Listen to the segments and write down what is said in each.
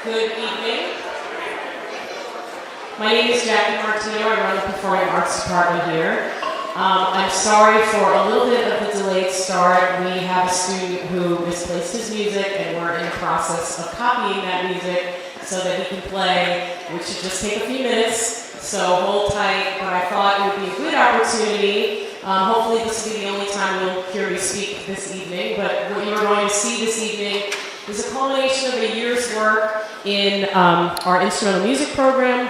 Good evening. My name is Jackie Martino. I run the Performing Arts Department here. I'm sorry for a little bit of the delayed start. We have a student who misplaced his music, and we're in the process of copying that music so that he can play, which should just take a few minutes. So hold tight. But I thought it would be a good opportunity. Hopefully this will be the only time you'll hear me speak this evening. But what you're going to see this evening is a culmination of a year's work in our instrumental music program,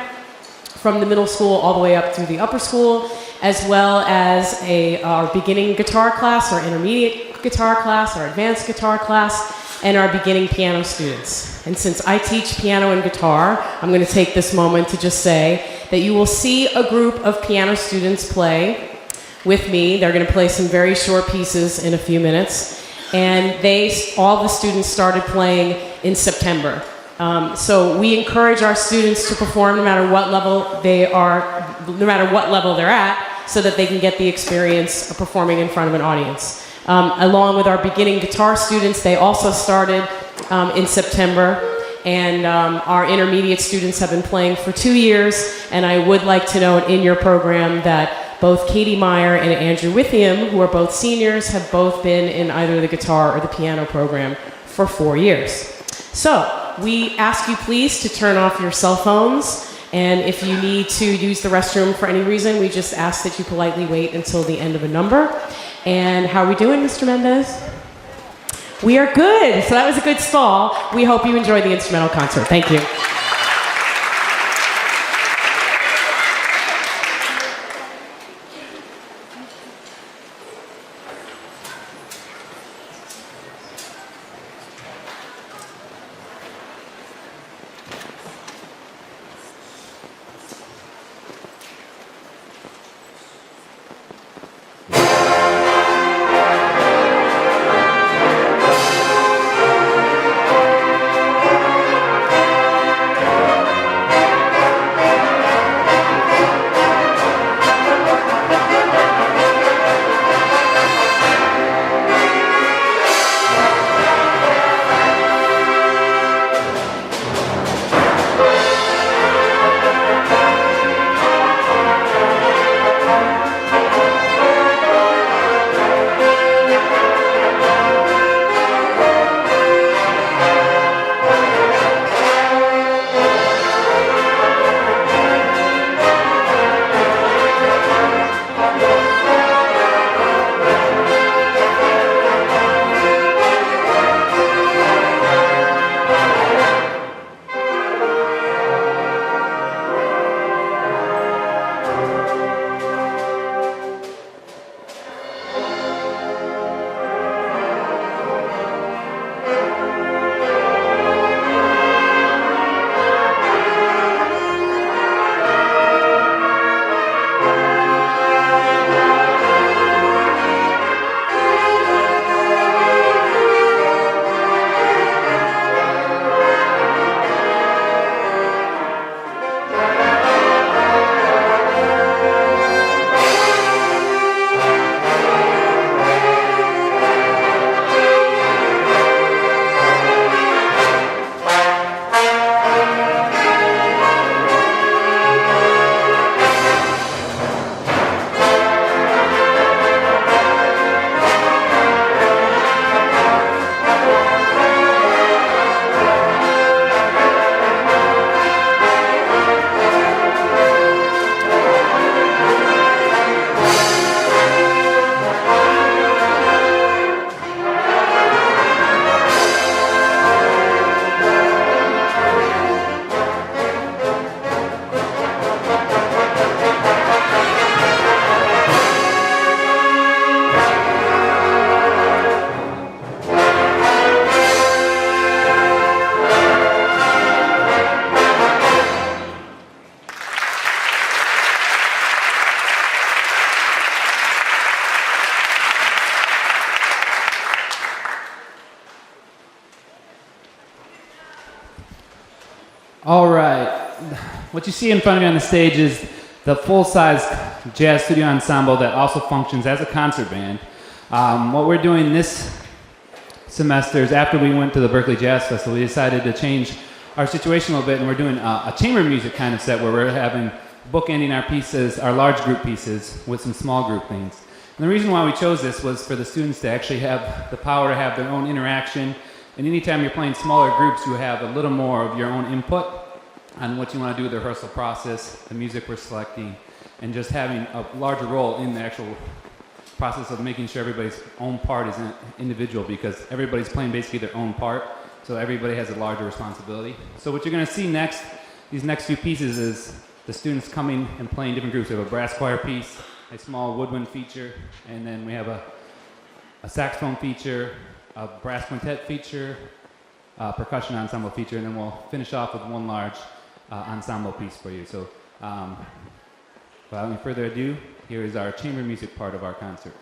from the middle school all the way up through the upper school, as well as our beginning guitar class, our intermediate guitar class, our advanced guitar class, and our beginning piano students. And since I teach piano and guitar, I'm going to take this moment to just say that you will see a group of piano students play with me. They're going to play some very short pieces in a few minutes. And all the students started playing in September. So we encourage our students to perform no matter what level they're at, so that they can get the experience of performing in front of an audience. Along with our beginning guitar students, they also started in September, and our intermediate students have been playing for 2 years. And I would like to note in your program that both Katie Meyer and Andrew Withiam, who are both seniors, have both been in either the guitar or the piano program for 4 years. So we ask you please to turn off your cell phones, and if you need to use the restroom for any reason, we just ask that you politely wait until the end of a number. And how are we doing, Mr. Mendez? We are good. So that was a good stall. We hope you enjoyed the instrumental concert. Thank you. All right. What you see in front of me on the stage is the full-size jazz studio ensemble that also functions as a concert band. What we're doing this semester is, after we went to the Berkeley Jazz Festival, we decided to change our situation a little bit, and we're doing a chamber music kind of set where we're having bookending our pieces, our large group pieces, with some small group things. And the reason why we chose this was for the students to actually have the power to have their own interaction. And anytime you're playing smaller groups, you have a little more of your own input on what you want to do with the rehearsal process, the music we're selecting, and just having a larger role in the actual process of making sure everybody's own part is individual, because everybody's playing basically their own part, so everybody has a larger responsibility. So what you're going to see next, these next few pieces, is the students coming and playing different groups. We have a brass choir piece, a small woodwind feature, and then we have a saxophone feature, a brass quintet feature, a percussion ensemble feature, and then we'll finish off with one large ensemble piece for you. So without any further ado, here is our chamber music part of our concert.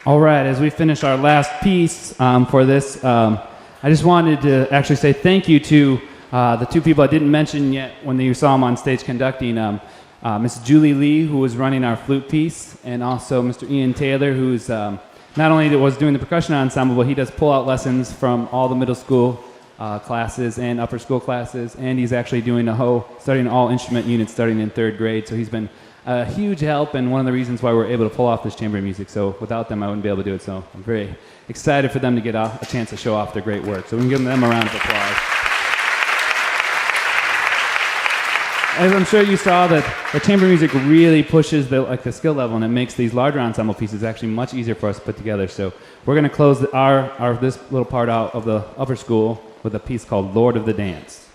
All right, as we finish our last piece for this, I just wanted to actually say thank you to the two people I didn't mention yet when you saw them on stage conducting, Miss Julie Lee, who was running our flute piece, and also Mr. Ian Taylor, who's not only was doing the percussion ensemble, but he does pull-out lessons from all the middle school classes and upper school classes, and he's actually doing studying all instrument units starting in 3rd grade, so he's been a huge help and one of the reasons why we're able to pull off this chamber music. So without them, I wouldn't be able to do it. So I'm very excited for them to get a chance to show off their great work. So we can give them a round of applause. As I'm sure you saw, that the chamber music really pushes the skill level, and it makes these larger ensemble pieces actually much easier for us to put together. So we're going to close this little part out of the upper school with a piece called Lord of the Dance.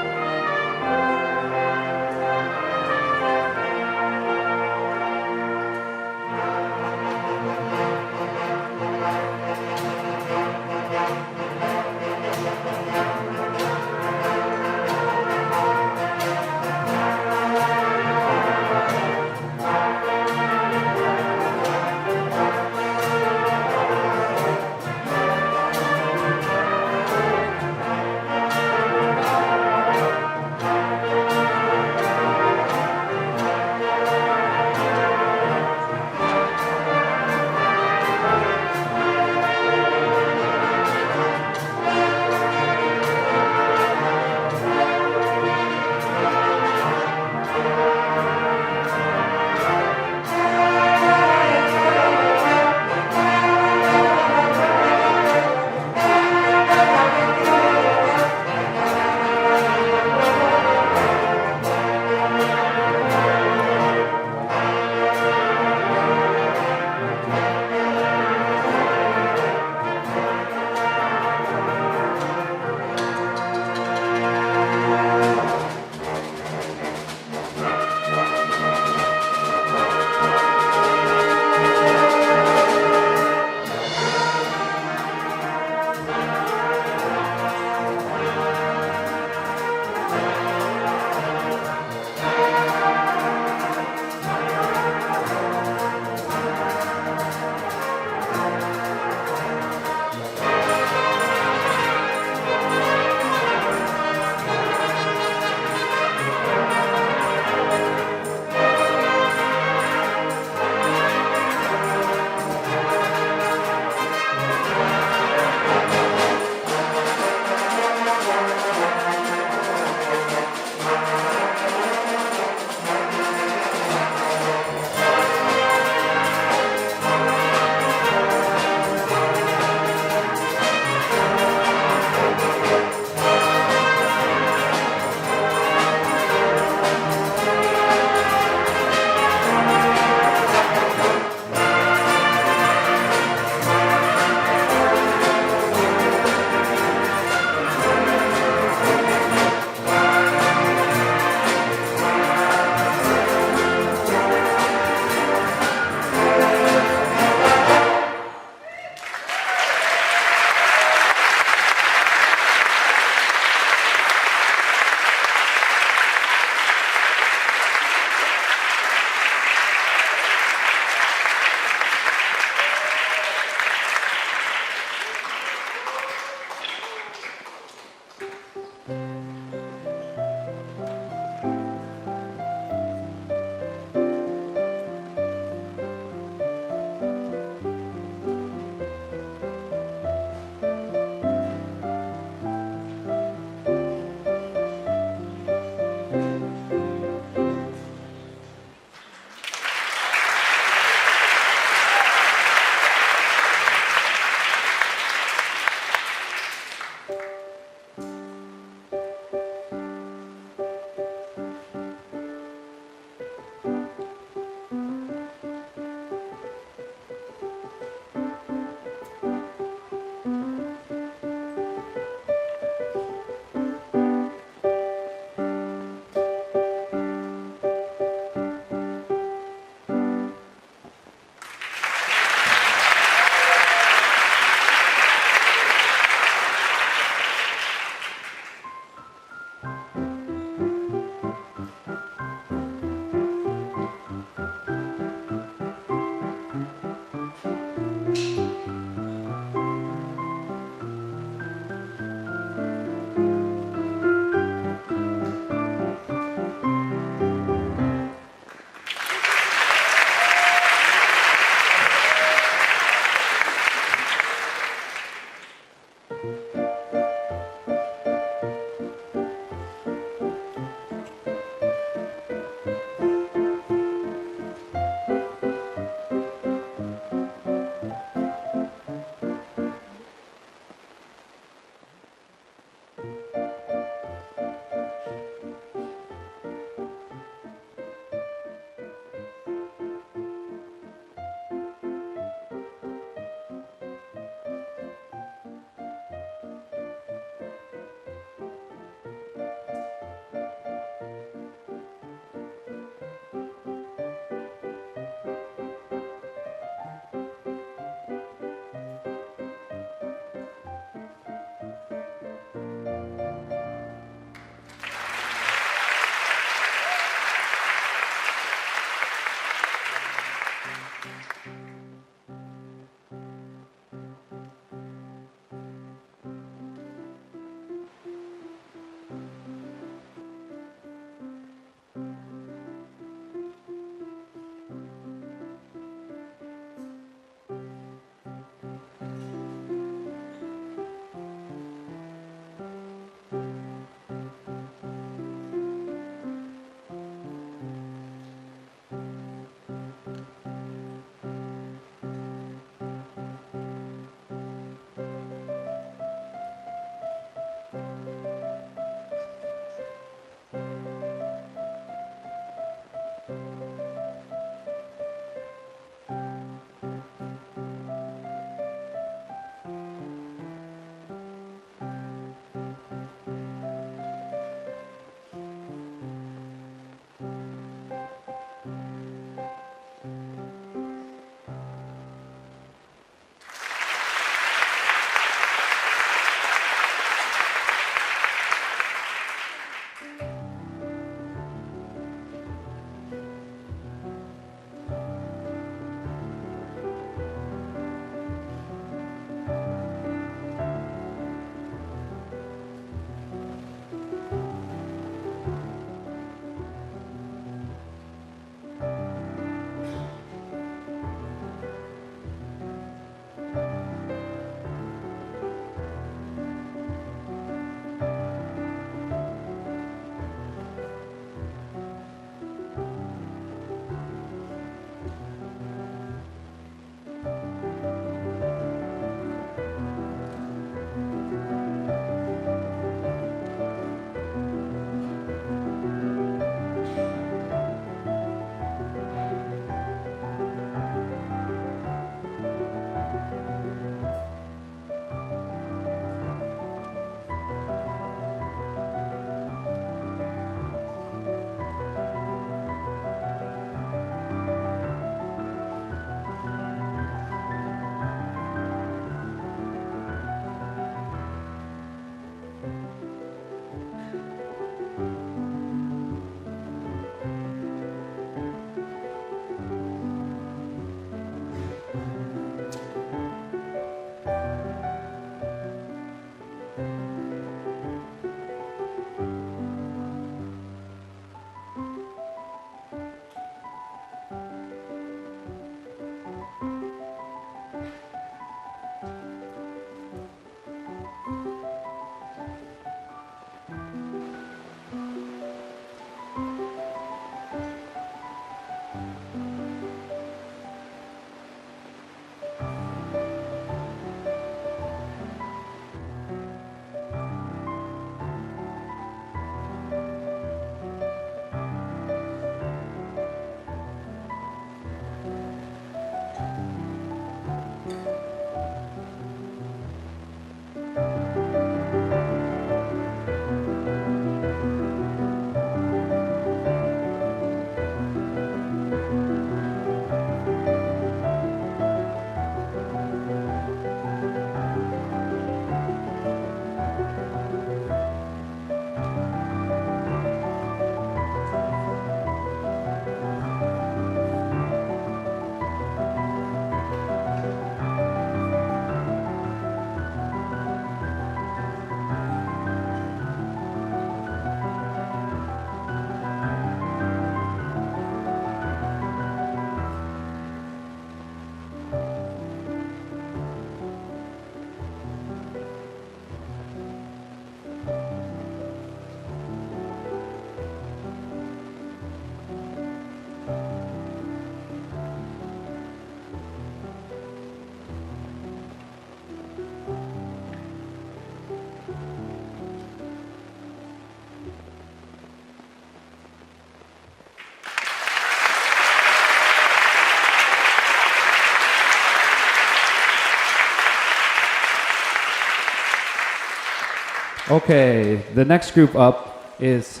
Okay, the next group up is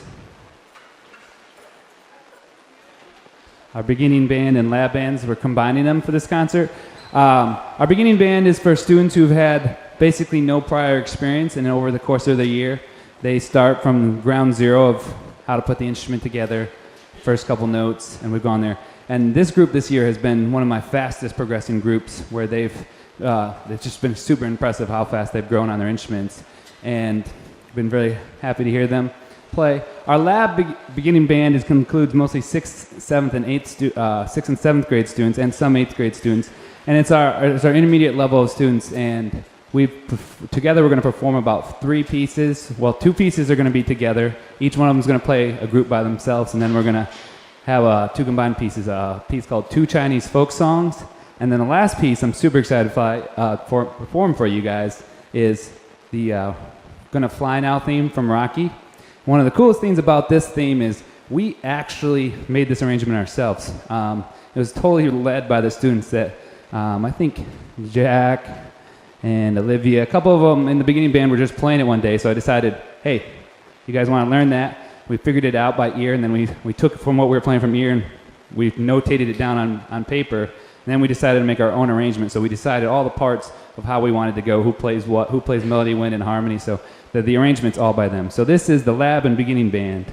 our beginning band and lab bands. We're combining them for this concert. Our beginning band is for students who've had basically no prior experience, and over the course of the year, they start from ground zero of how to put the instrument together, first couple notes, and we've gone there. And this group this year has been one of my fastest progressing groups, where it's just been super impressive how fast they've grown on their instruments, and been very happy to hear them play. Our lab beginning band includes mostly 6th, 7th, and 6th and 7th grade students, and some 8th grade students, and it's our intermediate level of students. And together we're going to perform about 3 pieces. Well, 2 pieces are going to be together. Each one of them is going to play a group by themselves, and then we're going to have 2 combined pieces. A piece called 2 Chinese Folk Songs, and then the last piece I'm super excited to perform for you guys is the Gonna Fly Now theme from Rocky. One of the coolest things about this theme is we actually made this arrangement ourselves. It was totally led by the students that I think Jack and Olivia, a couple of them in the beginning band were just playing it one day, so I decided, hey, you guys want to learn that? We figured it out by ear, and then we took it from what we were playing from ear, and we notated it down on paper, and then we decided to make our own arrangement. So we decided all the parts of how we wanted to go, who plays what, who plays melody, wind, and harmony, so the arrangement's all by them. So this is the lab and beginning band.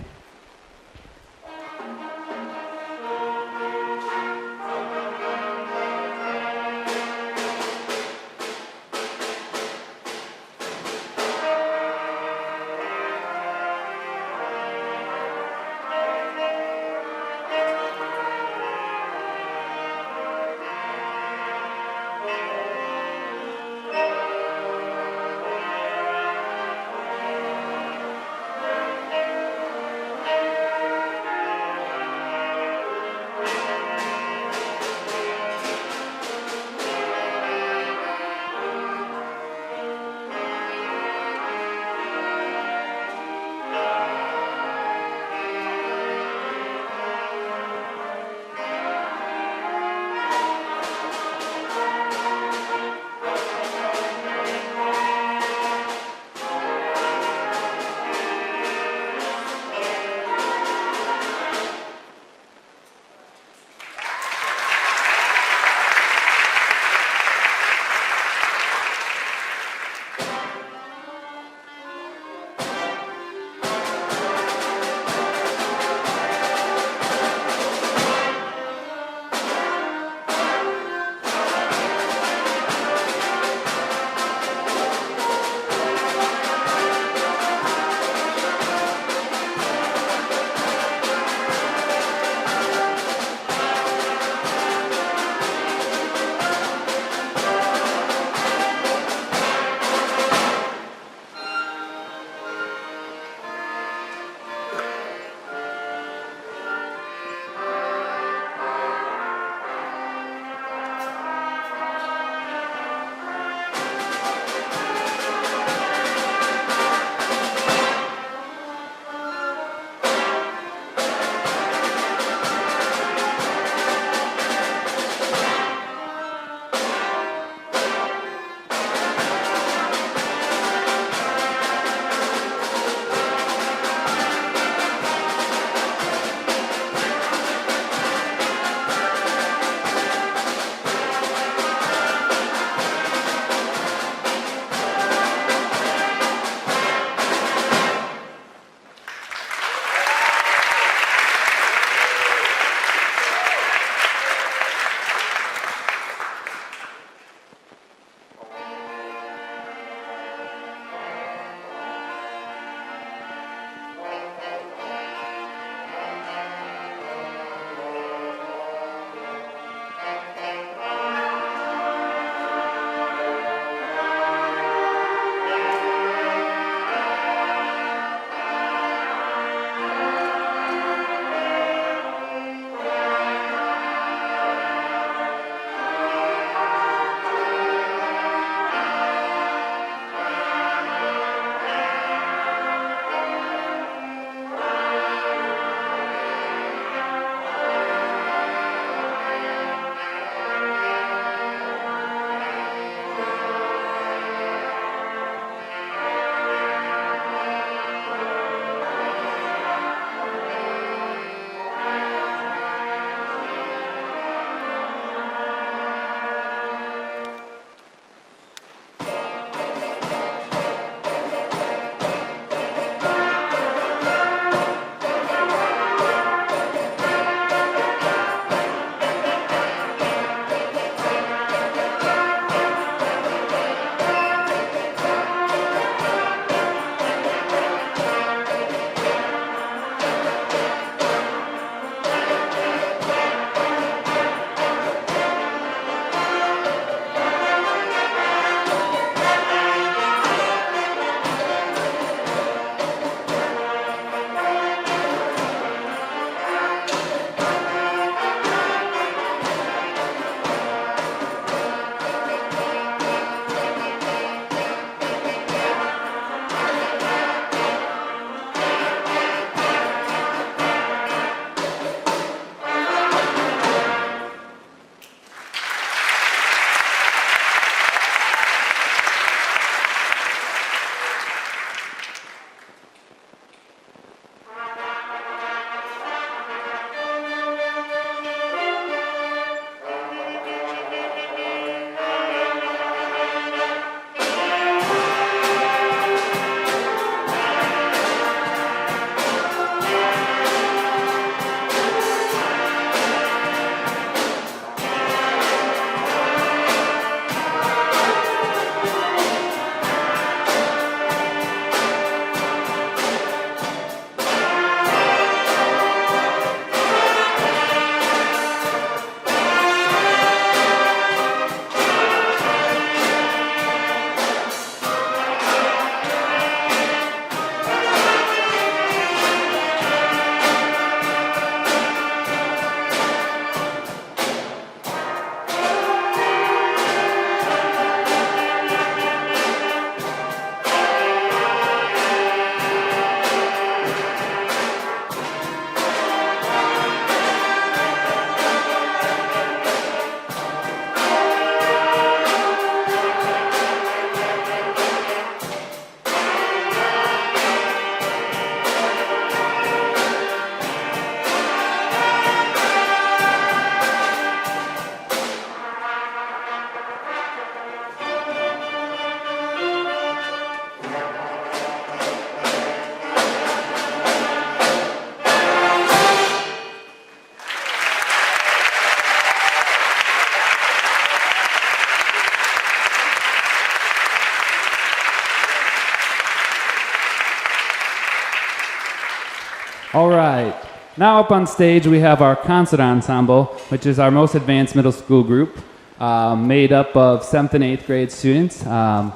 All right. Now up on stage we have our concert ensemble, which is our most advanced middle school group, made up of 7th and 8th grade students. And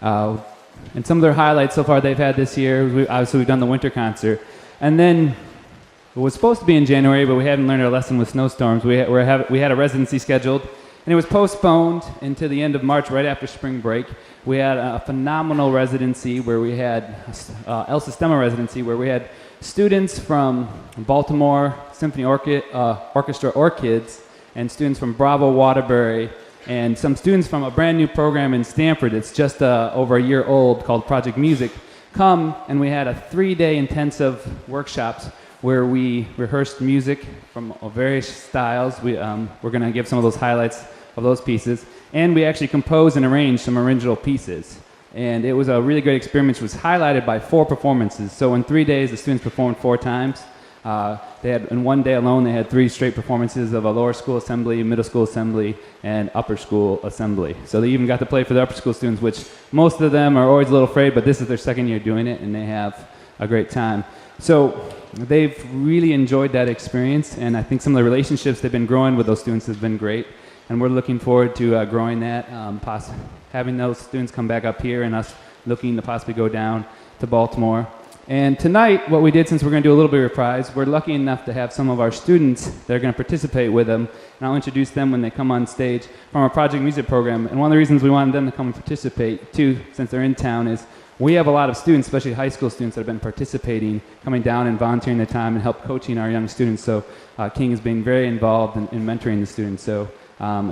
some of their highlights so far they've had this year, obviously we've done the winter concert. And then it was supposed to be in January, but we hadn't learned our lesson with snowstorms. We had a residency scheduled, and it was postponed into the end of March, right after spring break. We had a phenomenal residency where we had El Sistema residency, where we had students from Baltimore Symphony Orchestra Orchids, and students from Bravo Waterbury, and some students from a brand new program in Stanford. It's just over a year old, called Project Music, come, and we had a 3-day intensive workshops where we rehearsed music from various styles. We're going to give some of those highlights of those pieces. And we actually composed and arranged some original pieces. And it was a really great experience, which was highlighted by 4 performances. So in 3 days, the students performed 4 times. In one day alone, they had 3 straight performances of a lower school assembly, middle school assembly, and upper school assembly. So they even got to play for the upper school students, which most of them are always a little afraid, but this is their second year doing it, and they have a great time. So they've really enjoyed that experience, and I think some of the relationships they've been growing with those students has been great, and we're looking forward to growing that, having those students come back up here and us looking to possibly go down to Baltimore. And tonight, what we did, since we're going to do a little bit of reprise, we're lucky enough to have some of our students that are going to participate with them, and I'll introduce them when they come on stage from our Project Music program. And one of the reasons we wanted them to come and participate, too, since they're in town, is we have a lot of students, especially high school students, that have been participating, coming down and volunteering their time and help coaching our young students. So King has been very involved in mentoring the students. So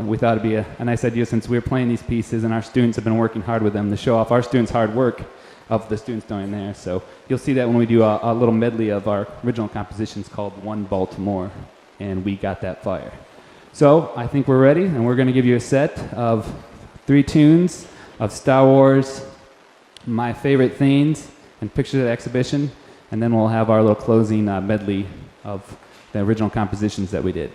we thought it'd be a nice idea, since we're playing these pieces and our students have been working hard with them, to show off our students' hard work of the students doing there. So you'll see that when we do a little medley of our original compositions called One Baltimore, and We Got That Fire. So I think we're ready, and we're going to give you a set of 3 tunes of Star Wars, my favorite things, and pictures of the exhibition, and then we'll have our little closing medley of the original compositions that we did.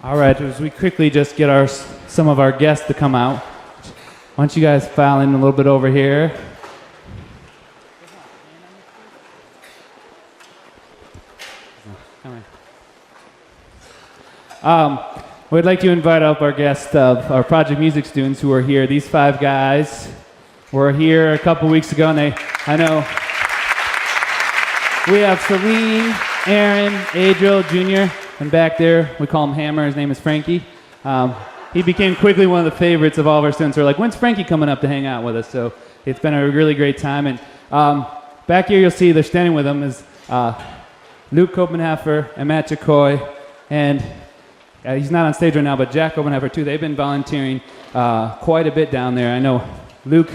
All right, as we quickly just get some of our guests to come out. Why don't you guys file in a little bit over here? We'd like to invite up our guests, our Project Music students who are here. These 5 guys were here a couple weeks ago, and I know we have Celine, Aaron, Adriel Jr., and back there we call him Hammer. His name is Frankie. He became quickly one of the favorites of all of our students. We're like, when's Frankie coming up to hang out with us? So it's been a really great time. And back here you'll see they're standing with him is Luke Copenhafer and Matt Jacoy, and he's not on stage right now, but Jack Copenhafer too. They've been volunteering quite a bit down there. I know Luke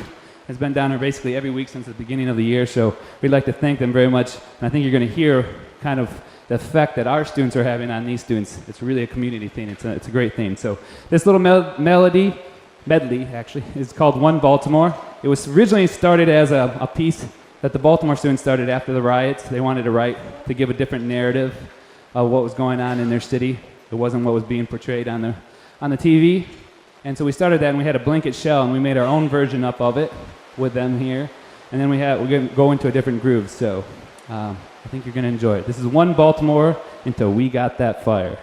has been down here basically every week since the beginning of the year, so we'd like to thank them very much. And I think you're going to hear kind of the effect that our students are having on these students. It's really a community thing. It's a great thing. So this little medley actually, is called One Baltimore. It was originally started as a piece that the Baltimore students started after the riots. They wanted to write to give a different narrative of what was going on in their city. It wasn't what was being portrayed on the TV. And so we started that, and we had a blanket shell, and we made our own version up of it with them here. And then we're going to go into a different groove. So I think you're going to enjoy it. This is One Baltimore until we got that fire.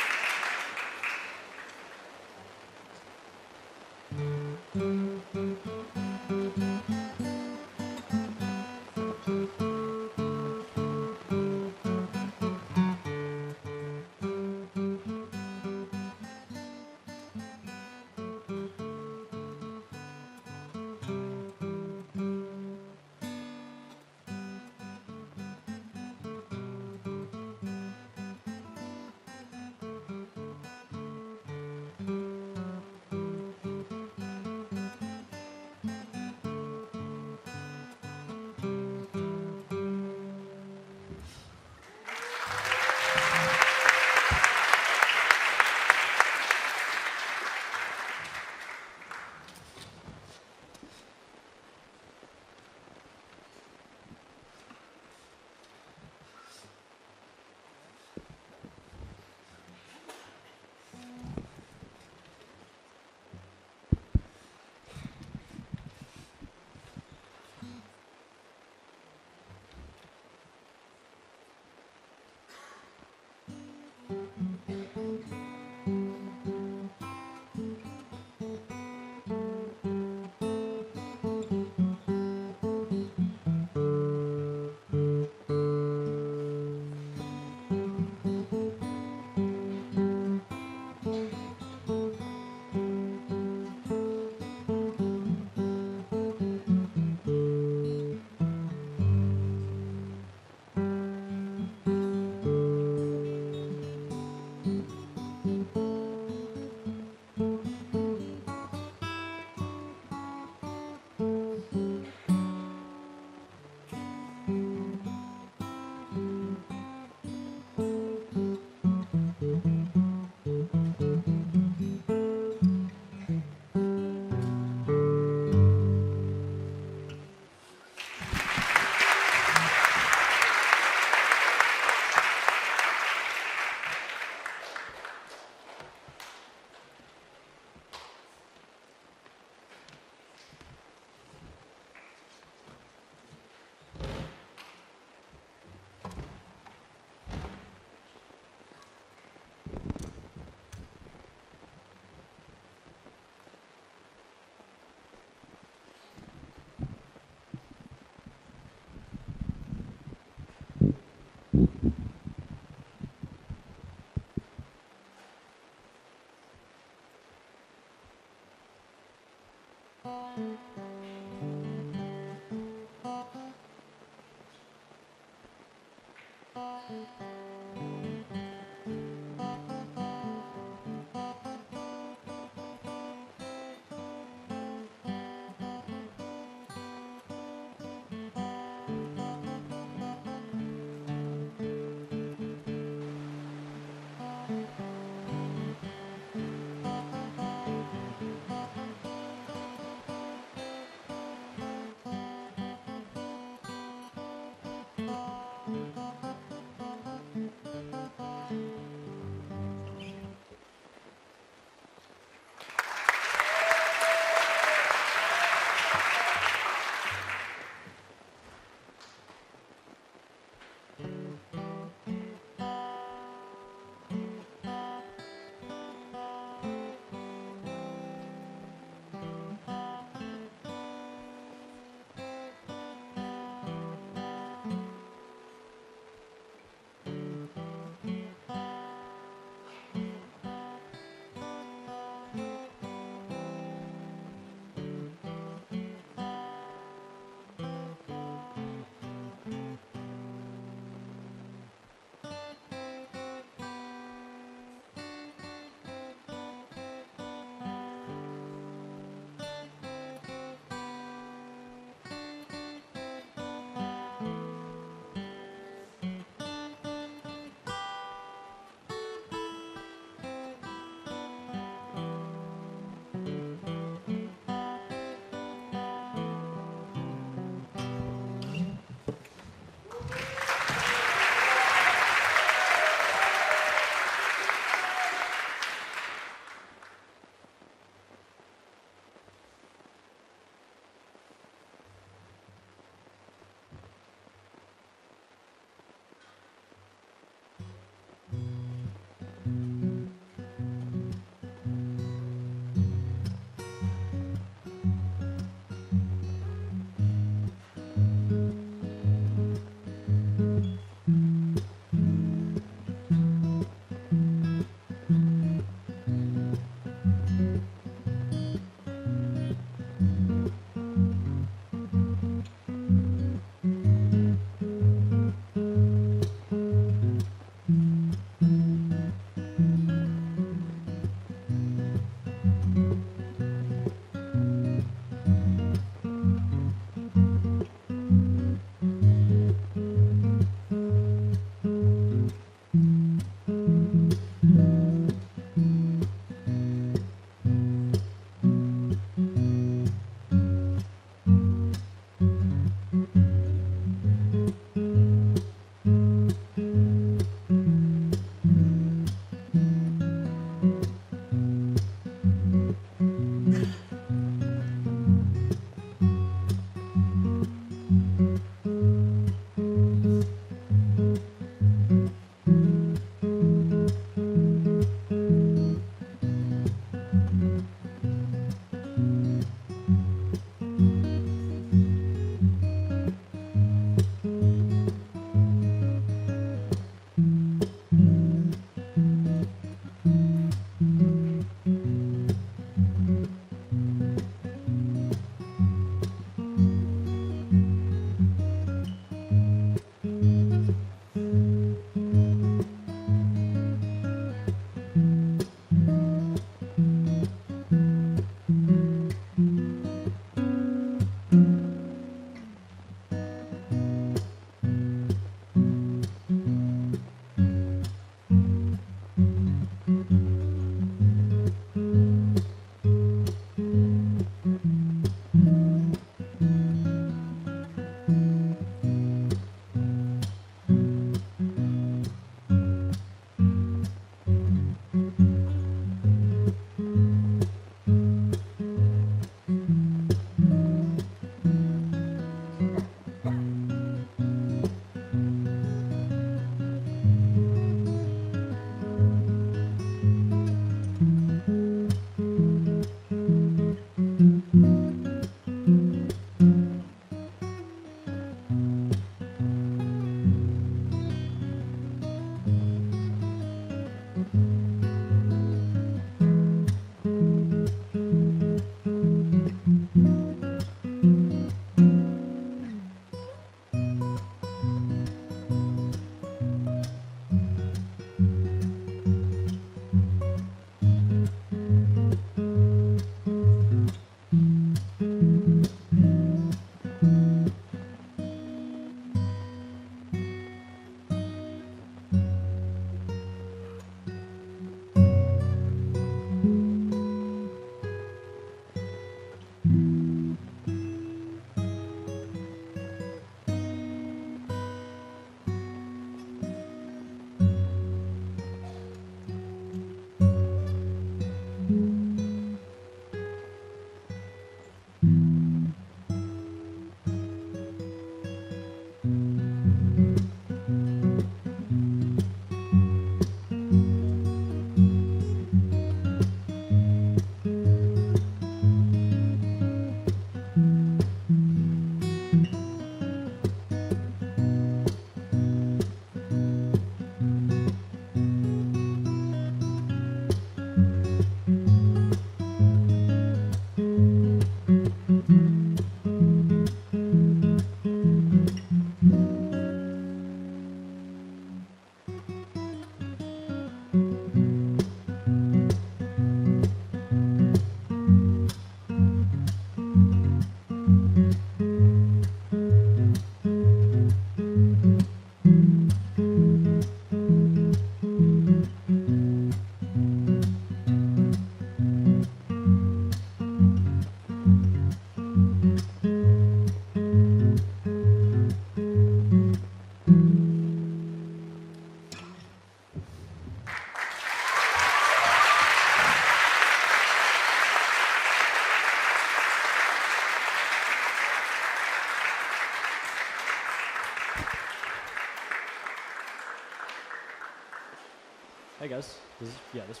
Hey guys, this works.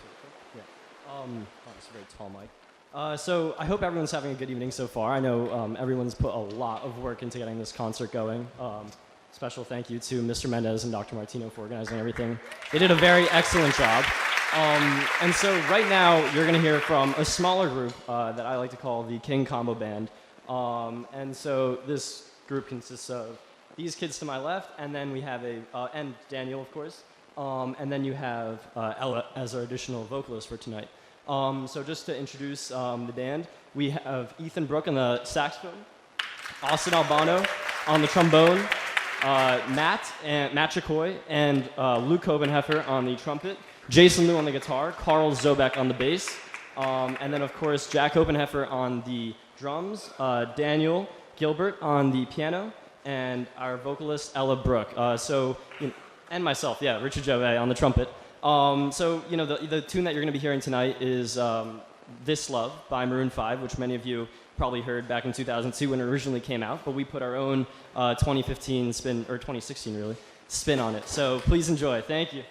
Yeah. Oh, it's a very tall mic. So I hope everyone's having a good evening so far. I know everyone's put a lot of work into getting this concert going. Special thank you to Mr. Mendez and Dr. Martino for organizing everything. They did a very excellent job. And so right now you're going to hear from a smaller group that I like to call the King Combo Band. And so this group consists of these kids to my left, and then we have and Daniel, of course. And then you have Ella as our additional vocalist for tonight. So just to introduce the band, we have Ethan Brook on the saxophone, Austin Albano on the trombone, Matt Chacoy and Luke Cobenheffer on the trumpet, Jason Liu on the guitar, Carl Zobek on the bass, and then of course Jack Cobenheffer on the drums, Daniel Gilbert on the piano, and our vocalist Ella Brook. And myself, Richard Jovet on the trumpet. So, the tune that you're going to be hearing tonight is This Love by Maroon 5, which many of you probably heard back in 2002 when it originally came out, but we put our own 2015 spin, or 2016 really, spin on it. So please enjoy. Thank you.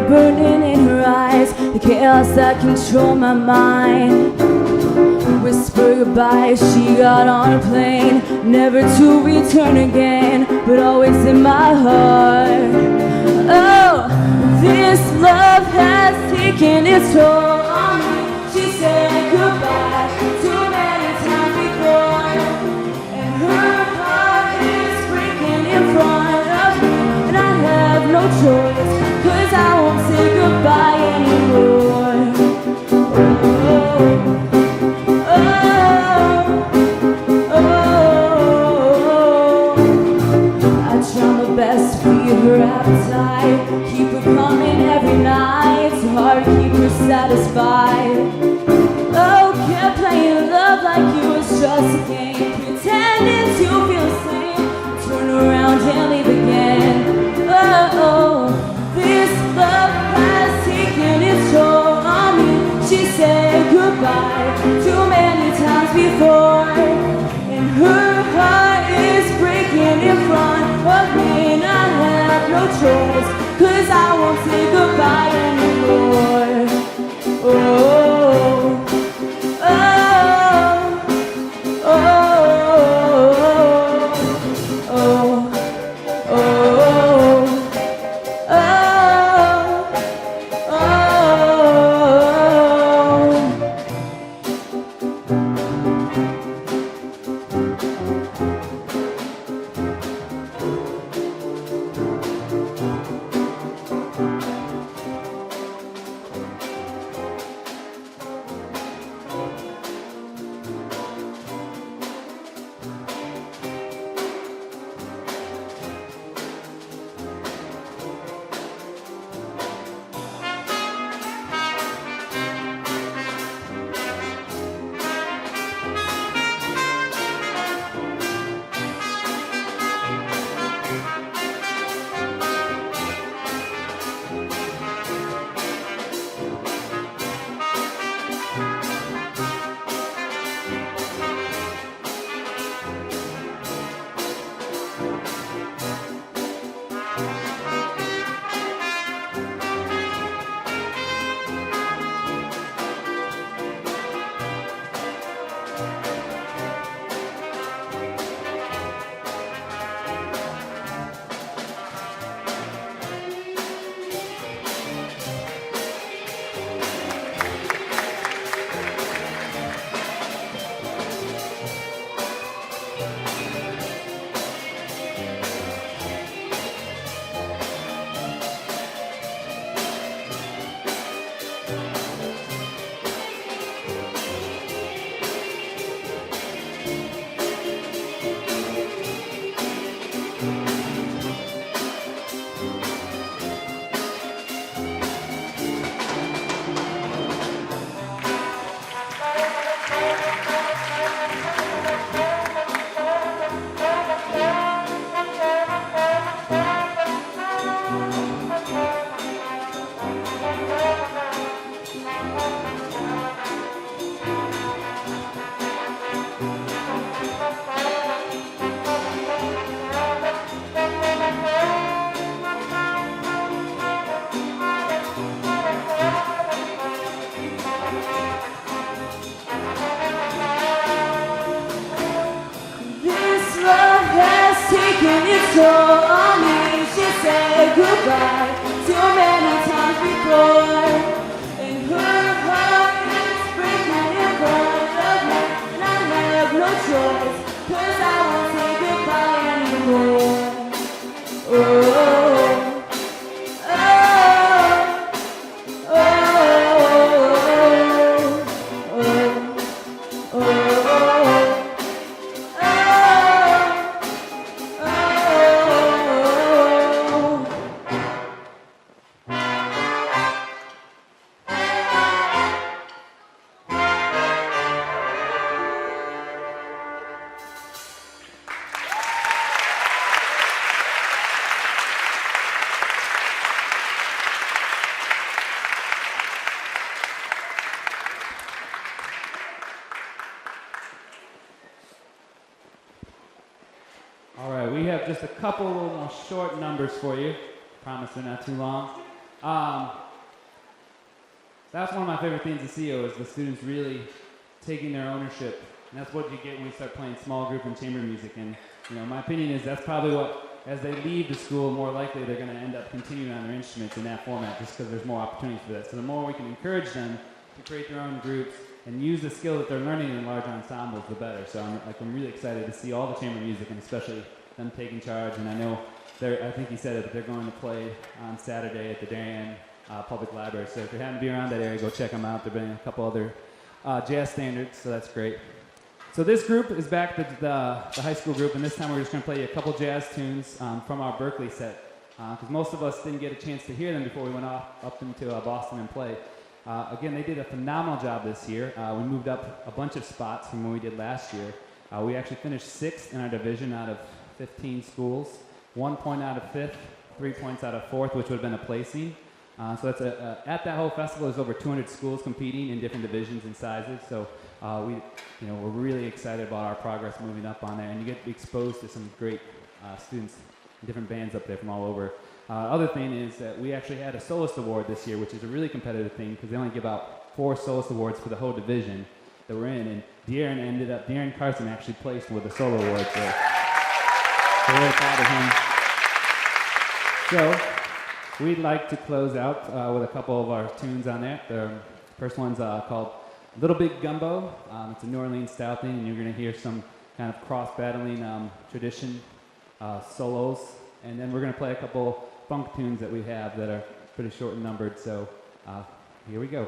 Burning in her eyes, the chaos that control my mind. Whisper goodbye, she got on a plane, never to return again, but always in my heart. Oh, this love has taken its toll on me. She said goodbye too many times before, and her heart is breaking in front of me, and I have no choice. I won't say goodbye anymore. I try my best to feed her appetite, keep her coming every night. It's hard to keep her satisfied. Oh, kept playing love like it was just a game, pretending to feel the same, turn around and leave again. This love has taken its toll on me. She said goodbye too many times before, and her heart is breaking in front of me, and I have no choice, 'cause I won't say goodbye anymore. Oh, oh, oh, oh, oh, oh. This love has taken its toll on me. She said goodbye too many times before, and her heart is breaking in front of me, and I have no choice, 'cause I won't say goodbye anymore. Oh, All right, we have just a couple little more short numbers for you. Promise they're not too long. That's one of my favorite things to CEO is the students really taking their ownership. And that's what you get when we start playing small group and chamber music. And my opinion is that's probably what, as they leave the school, more likely they're going to end up continuing on their instruments in that format just because there's more opportunities for that. So the more we can encourage them to create their own groups and use the skill that they're learning in large ensembles, the better. So I'm really excited to see all the chamber music and especially them taking charge. And I know I think he said it, but they're going to play on Saturday at the Darien Public Library. So if you're having to be around that area, go check them out. They're bringing a couple other jazz standards, so that's great. So this group is back, the high school group, and this time we're just going to play you a couple jazz tunes from our Berkeley set, because most of us didn't get a chance to hear them before we went up into Boston and played. Again, they did a phenomenal job this year. We moved up a bunch of spots from what we did last year. We actually finished 6th in our division out of 15 schools, 1 point out of 5th, 3 points out of 4th, which would have been a placing. So that's at that whole festival, there's over 200 schools competing in different divisions and sizes. So we're really excited about our progress moving up on there, and you get exposed to some great students and different bands up there from all over. Other thing is that we actually had a soloist award this year, which is a really competitive thing because they only give out 4 soloist awards for the whole division that we're in, and De'Aaron Carson actually placed with a solo award. So we're really proud of him. So we'd like to close out with a couple of our tunes on there. The first one's called Little Big Gumbo. It's a New Orleans style thing, and you're going to hear some kind of cross-battling tradition solos. And then we're going to play a couple funk tunes that we have that are pretty short and numbered. So here we go.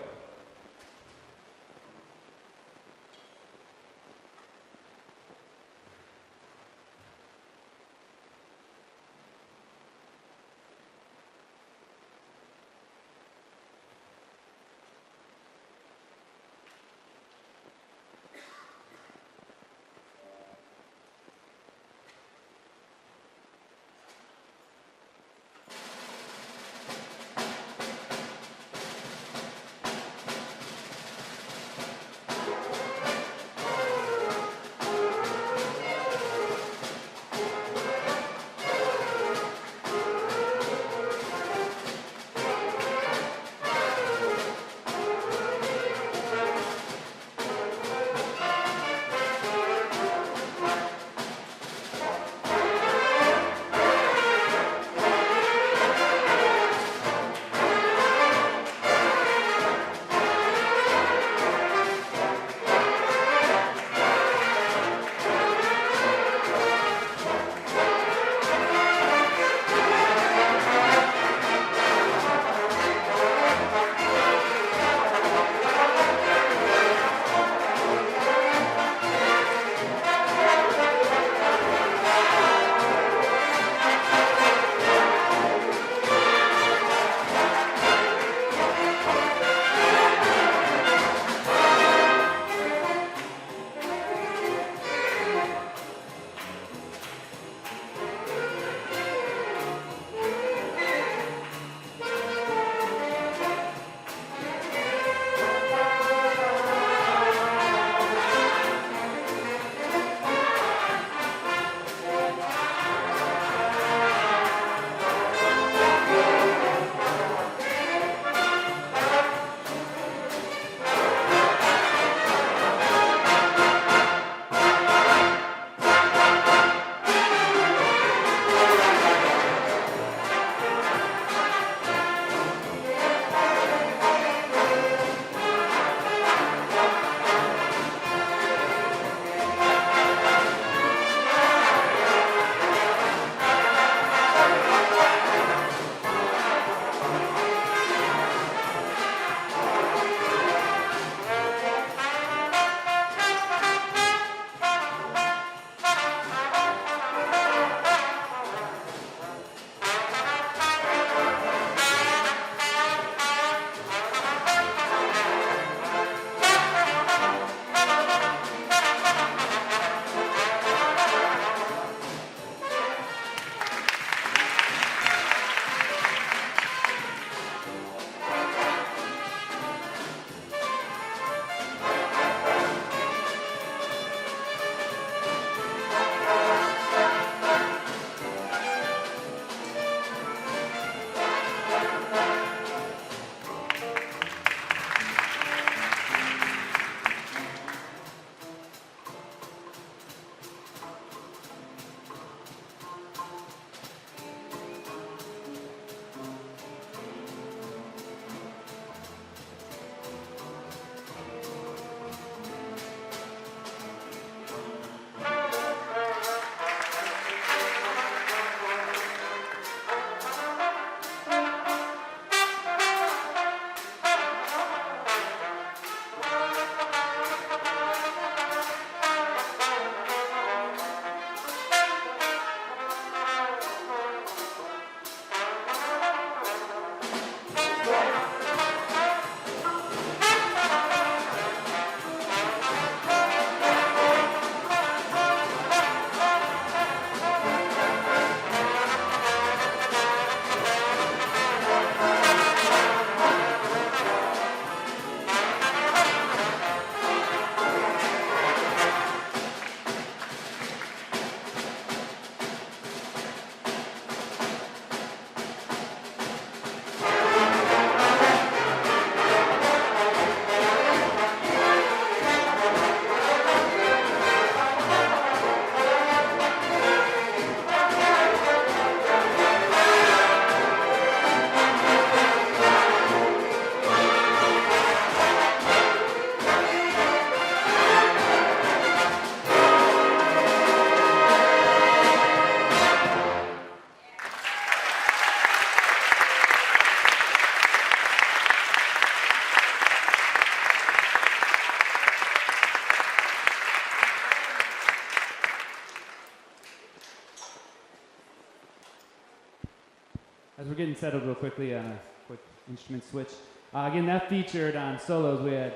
we're getting settled real quickly on a quick instrument switch. Again, that featured on solos. We had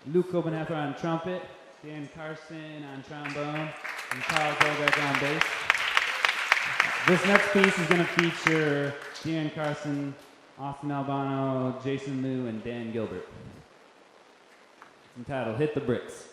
Luke Copenhafer on trumpet, Dan Carson on trombone, and Carl Goldberg on bass. This next piece is going to feature Dan Carson, Austin Albano, Jason Liu, and Dan Gilbert. It's entitled Hit the Bricks.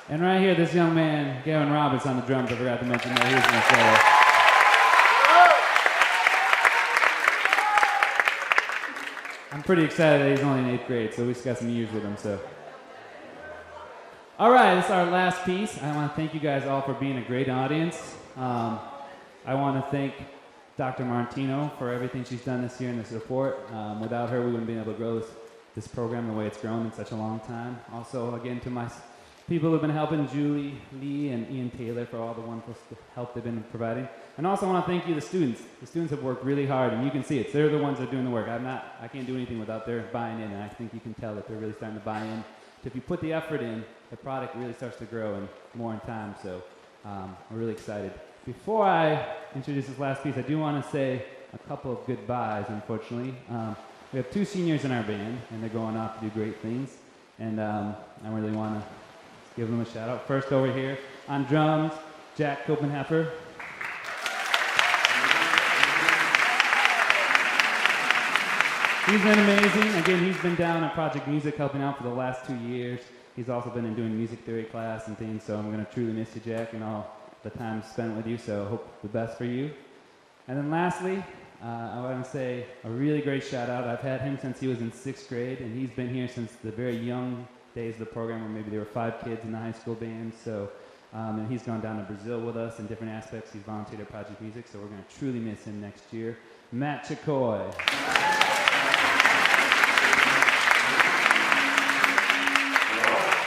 And right here, this young man, Gavin Roberts, on the drums. I forgot to mention that. He was going to solo. I'm pretty excited that he's only in 8th grade, so we just got some years with him. So, all right, this is our last piece. I want to thank you guys all for being a great audience. I want to thank Dr. Martino for everything she's done this year and the support. Without her, we wouldn't be able to grow this program the way it's grown in such a long time. Also, again, to my people who have been helping, Julie Lee and Ian Taylor, for all the wonderful help they've been providing. And also I want to thank you, the students. The students have worked really hard, and you can see it. They're the ones that are doing the work. I can't do anything without their buying in, and I think you can tell that they're really starting to buy in. If you put the effort in, the product really starts to grow and more in time, so we're really excited. Before I introduce this last piece, I do want to say a couple of goodbyes, unfortunately. We have 2 seniors in our band, and they're going off to do great things, and I really want to give them a shout out. First over here on drums, Jack Copenheffer. He's been amazing. Again, he's been down at Project Music helping out for the last 2 years. He's also been doing music theory class and things, so I'm going to truly miss you, Jack, and all the time spent with you, so I hope the best for you. And then lastly, I want to say a really great shout out. I've had him since he was in 6th grade, and he's been here since the very young days of the program, where maybe there were 5 kids in the high school band. So, and he's gone down to Brazil with us in different aspects. He's volunteered at Project Music, so we're going to truly miss him next year. Matt Chikoy.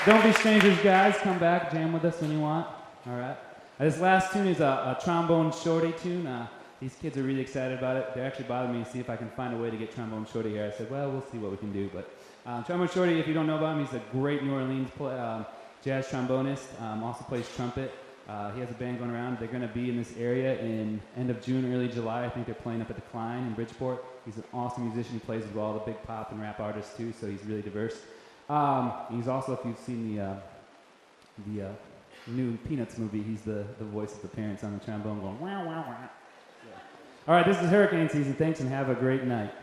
Don't be strangers, guys. Come back, jam with us when you want. All right. This last tune is a trombone shorty tune. These kids are really excited about it. They're actually bothering me to see if I can find a way to get trombone shorty here. I said, well, we'll see what we can do. But trombone shorty, if you don't know about him, he's a great New Orleans jazz trombonist. Also plays trumpet. He has a band going around. They're going to be in this area in end of June, early July. I think they're playing up at the Klein in Bridgeport. He's an awesome musician. He plays with all the big pop and rap artists too, so he's really diverse. He's also, if you've seen the new Peanuts movie, he's the voice of the parents on the trombone going, wow, wow, wow. Yeah. All right, this is hurricane season. Thanks, and have a great night.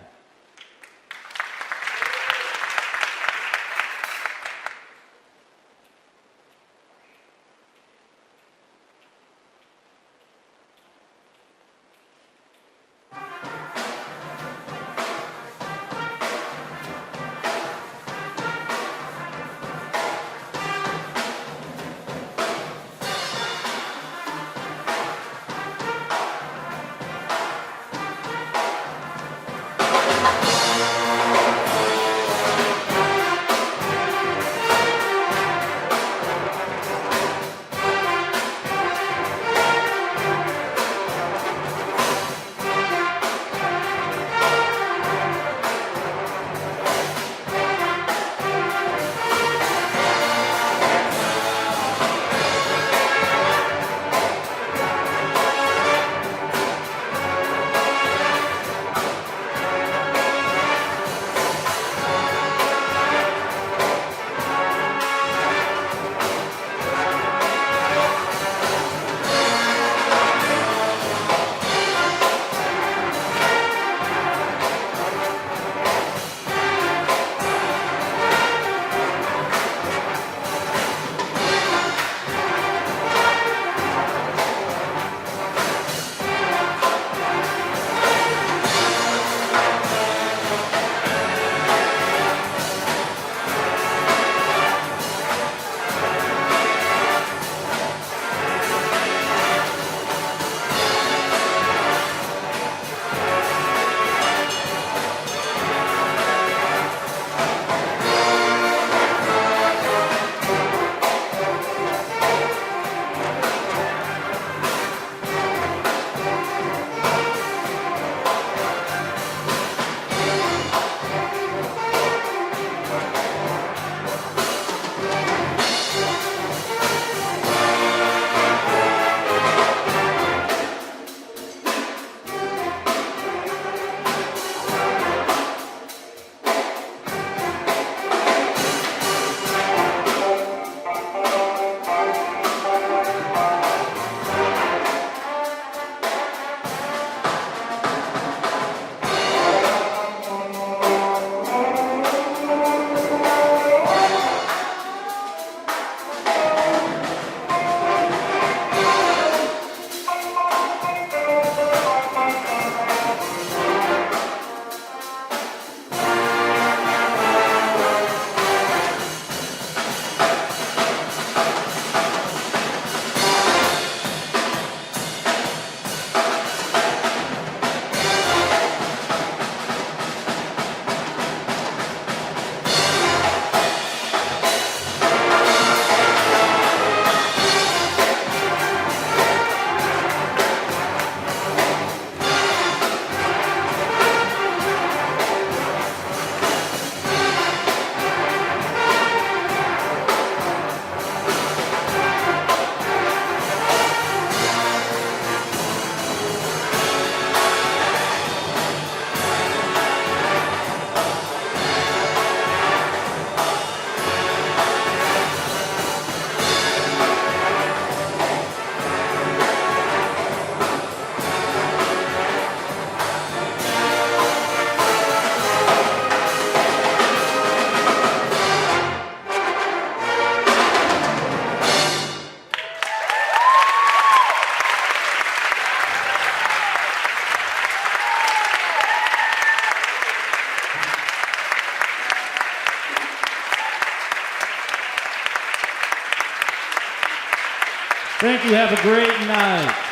Thank you. Have a great night.